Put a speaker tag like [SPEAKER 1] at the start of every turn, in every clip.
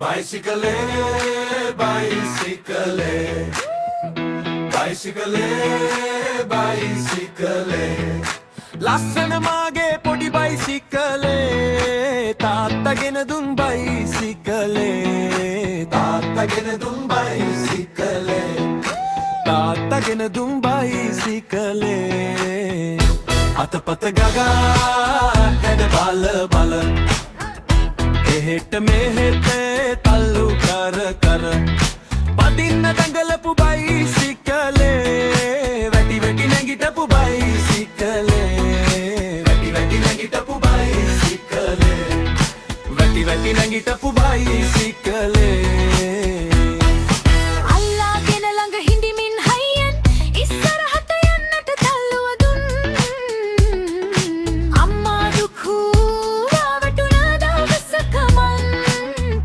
[SPEAKER 1] Bicycle, bicycle, bicycle, bicycle.
[SPEAKER 2] ලස්සන මාගේ පොඩි බයිසිකලේ තාත්තගෙන දුන් බයිසිකලේ
[SPEAKER 1] තාත්තගෙන දුන් බයිසිකලේ
[SPEAKER 2] තාත්තගෙන දුන් බයිසිකලේ අතපත ගගා හැඩ බල බල එහෙට මෙහෙට තල්ලු කර කර පදින්න දඟලපු බයිසිකලේ වැටි වැටි නැගිටපු බයිසිකලේ වැටි නැගිටපු බයිසිකලේ
[SPEAKER 3] අල්ලාගෙන ළඟ හිඳමින් හයියෙන් ඉස්සරහට යන්නට තල්ලුව දුන් අම්මා දුකු වැටුණා දවසක මං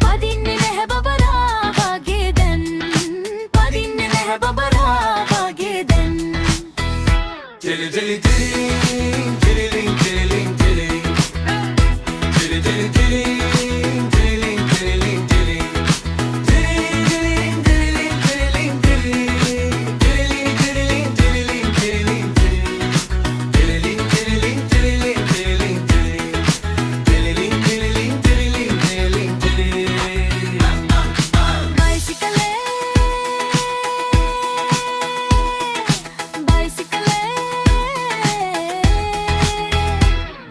[SPEAKER 3] පදින්නේ නැහැ බබරා වගේ දැන් පදින්නේ නැහැ බබරා වගේ දැන්
[SPEAKER 1] Jilly jilly jilly jilly jilly jilly jilly jilly jilly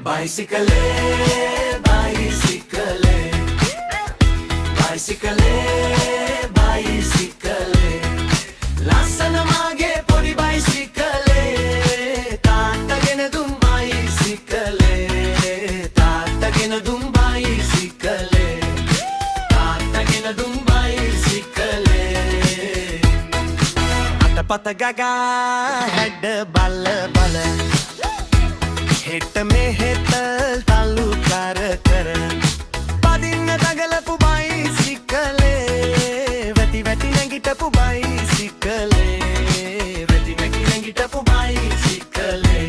[SPEAKER 1] Bicycle, bicycle, bicycle, bicycle. ලස්සන මාගේ පොඩි බයිසිකලේ තාත්තගෙන දුන් බයිසිකලේ තාත්තගෙන දුන් බයිසිකලේ තාත්තගෙන දුන් බයිසිකලේ
[SPEAKER 2] අතපත ගගා හැඩ බල බල හෙට මෙහෙට තල්ලු කර කර පදින්න දඟලපු බයිසිකලේ වැටි වැටි නැගිටපු බයිසිකලේ වැටි වැටි නැගිටපු බයිසිකලේ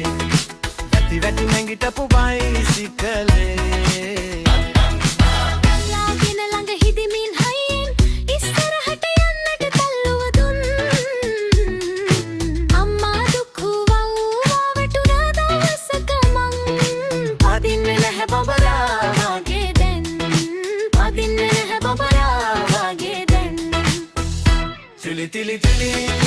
[SPEAKER 2] වැටි වැටි නැගිටපු බයිසිකලේ
[SPEAKER 3] අල්ලාගෙන ළඟ හිඳමින් හයියෙන් ඉස්සරහට යන්නට තල්ලුව දුන් අම්මා දුකු වැටුණා දවසක මං පදින්නේ නැහැ බබරා වගේ දැන් පදින්නේ නැහැ බබරා වගේ දැන්
[SPEAKER 1] Tilly tilly tilly